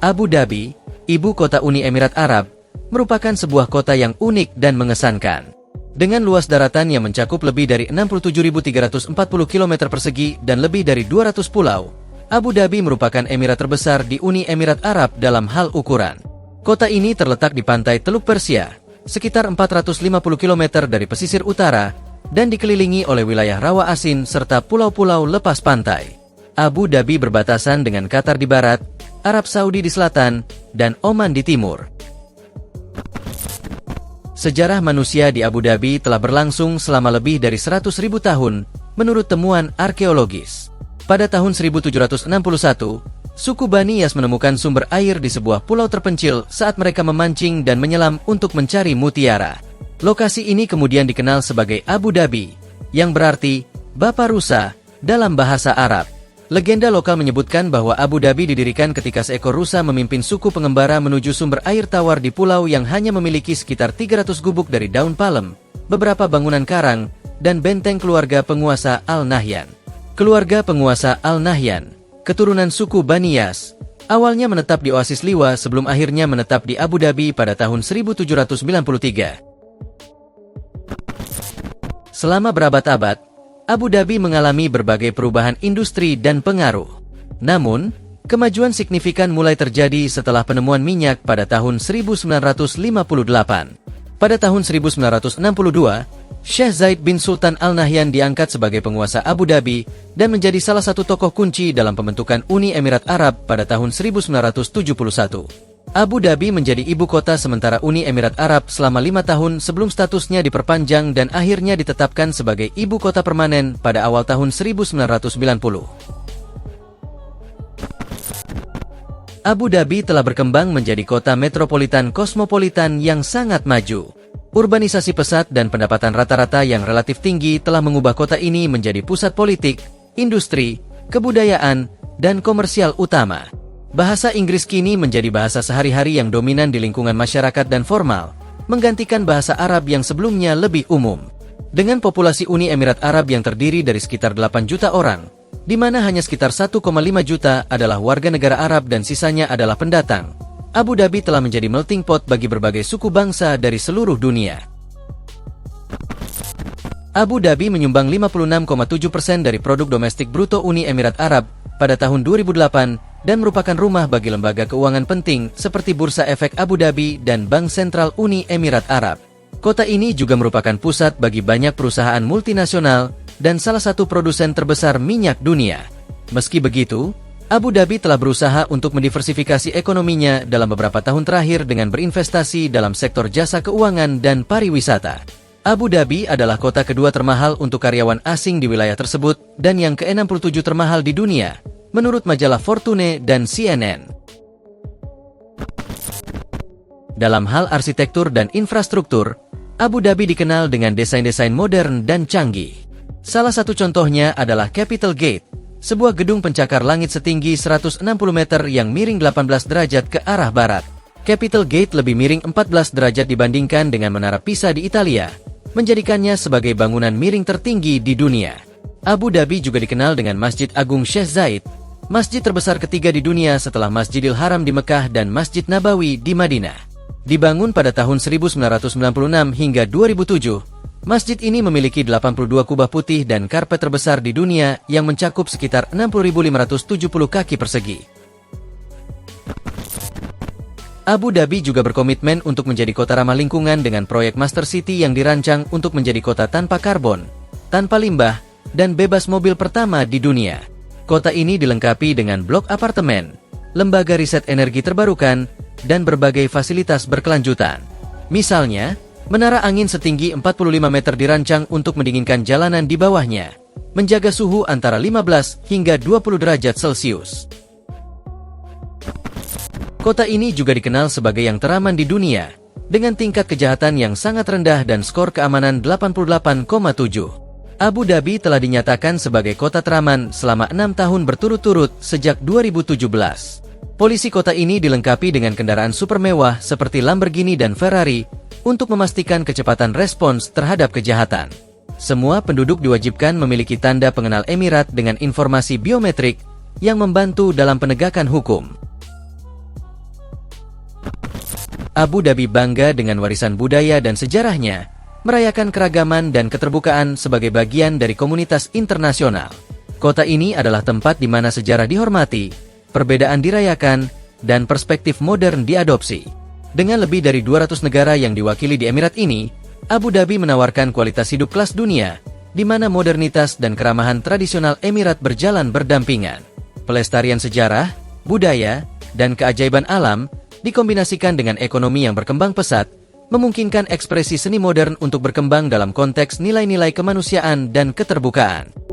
Abu Dhabi, ibu kota Uni Emirat Arab, merupakan sebuah kota yang unik dan mengesankan. Dengan luas daratan yang mencakup lebih dari 67.340 km persegi dan lebih dari 200 pulau, Abu Dhabi merupakan emirat terbesar di Uni Emirat Arab dalam hal ukuran. Kota ini terletak di pantai Teluk Persia, sekitar 450 km dari pesisir utara, dan dikelilingi oleh wilayah rawa asin serta pulau-pulau lepas pantai. Abu Dhabi berbatasan dengan Qatar di barat, Arab Saudi di selatan, dan Oman di timur. Sejarah manusia di Abu Dhabi telah berlangsung selama lebih dari 100.000 tahun, menurut temuan arkeologis. Pada tahun 1761, suku Bani Yas menemukan sumber air di sebuah pulau terpencil saat mereka memancing dan menyelam untuk mencari mutiara. Lokasi ini kemudian dikenal sebagai Abu Dhabi, yang berarti Bapa Rusa dalam bahasa Arab. Legenda lokal menyebutkan bahwa Abu Dhabi didirikan ketika seekor rusa memimpin suku pengembara menuju sumber air tawar di pulau yang hanya memiliki sekitar 300 gubuk dari daun palem, beberapa bangunan karang, dan benteng keluarga penguasa Al-Nahyan. Keluarga penguasa Al-Nahyan, keturunan suku Bani Yas, awalnya menetap di Oasis Liwa sebelum akhirnya menetap di Abu Dhabi pada tahun 1793. Selama berabad-abad, Abu Dhabi mengalami berbagai perubahan industri dan pengaruh. Namun, kemajuan signifikan mulai terjadi setelah penemuan minyak pada tahun 1958. Pada tahun 1962, Syekh Zaid bin Sultan Al Nahyan diangkat sebagai penguasa Abu Dhabi dan menjadi salah satu tokoh kunci dalam pembentukan Uni Emirat Arab pada tahun 1971. Abu Dhabi menjadi ibu kota sementara Uni Emirat Arab selama 5 tahun sebelum statusnya diperpanjang dan akhirnya ditetapkan sebagai ibu kota permanen pada awal tahun 1990. Abu Dhabi telah berkembang menjadi kota metropolitan kosmopolitan yang sangat maju. Urbanisasi pesat dan pendapatan rata-rata yang relatif tinggi telah mengubah kota ini menjadi pusat politik, industri, kebudayaan, dan komersial utama. Bahasa Inggris kini menjadi bahasa sehari-hari yang dominan di lingkungan masyarakat dan formal, menggantikan bahasa Arab yang sebelumnya lebih umum. Dengan populasi Uni Emirat Arab yang terdiri dari sekitar 8 juta orang, di mana hanya sekitar 1,5 juta adalah warga negara Arab dan sisanya adalah pendatang, Abu Dhabi telah menjadi melting pot bagi berbagai suku bangsa dari seluruh dunia. Abu Dhabi menyumbang 56,7% dari produk domestik bruto Uni Emirat Arab pada tahun 2008 dan merupakan rumah bagi lembaga keuangan penting seperti Bursa Efek Abu Dhabi dan Bank Sentral Uni Emirat Arab. Kota ini juga merupakan pusat bagi banyak perusahaan multinasional dan salah satu produsen terbesar minyak dunia. Meski begitu, Abu Dhabi telah berusaha untuk mendiversifikasi ekonominya dalam beberapa tahun terakhir dengan berinvestasi dalam sektor jasa keuangan dan pariwisata. Abu Dhabi adalah kota kedua termahal untuk karyawan asing di wilayah tersebut dan yang ke-67 termahal di dunia, menurut majalah Fortune dan CNN. Dalam hal arsitektur dan infrastruktur, Abu Dhabi dikenal dengan desain-desain modern dan canggih. Salah satu contohnya adalah Capital Gate, sebuah gedung pencakar langit setinggi 160 meter yang miring 18 derajat ke arah barat. Capital Gate lebih miring 14 derajat dibandingkan dengan Menara Pisa di Italia, menjadikannya sebagai bangunan miring tertinggi di dunia. Abu Dhabi juga dikenal dengan Masjid Agung Syekh Zayed, masjid terbesar ketiga di dunia setelah Masjidil Haram di Mekah dan Masjid Nabawi di Madinah. Dibangun pada tahun 1996 hingga 2007, masjid ini memiliki 82 kubah putih dan karpet terbesar di dunia yang mencakup sekitar 60.570 kaki persegi. Abu Dhabi juga berkomitmen untuk menjadi kota ramah lingkungan dengan proyek Master City yang dirancang untuk menjadi kota tanpa karbon, tanpa limbah, dan bebas mobil pertama di dunia. Kota ini dilengkapi dengan blok apartemen, lembaga riset energi terbarukan, dan berbagai fasilitas berkelanjutan. Misalnya, menara angin setinggi 45 meter dirancang untuk mendinginkan jalanan di bawahnya, menjaga suhu antara 15 hingga 20 derajat Celcius. Kota ini juga dikenal sebagai yang teraman di dunia, dengan tingkat kejahatan yang sangat rendah dan skor keamanan 88,7. Abu Dhabi telah dinyatakan sebagai kota teraman selama 6 tahun berturut-turut sejak 2017. Polisi kota ini dilengkapi dengan kendaraan super mewah seperti Lamborghini dan Ferrari untuk memastikan kecepatan respons terhadap kejahatan. Semua penduduk diwajibkan memiliki tanda pengenal Emirat dengan informasi biometrik yang membantu dalam penegakan hukum. Abu Dhabi bangga dengan warisan budaya dan sejarahnya, merayakan keragaman dan keterbukaan sebagai bagian dari komunitas internasional. Kota ini adalah tempat di mana sejarah dihormati, perbedaan dirayakan, dan perspektif modern diadopsi. Dengan lebih dari 200 negara yang diwakili di Emirat ini, Abu Dhabi menawarkan kualitas hidup kelas dunia, di mana modernitas dan keramahan tradisional Emirat berjalan berdampingan. Pelestarian sejarah, budaya, dan keajaiban alam dikombinasikan dengan ekonomi yang berkembang pesat, memungkinkan ekspresi seni modern untuk berkembang dalam konteks nilai-nilai kemanusiaan dan keterbukaan.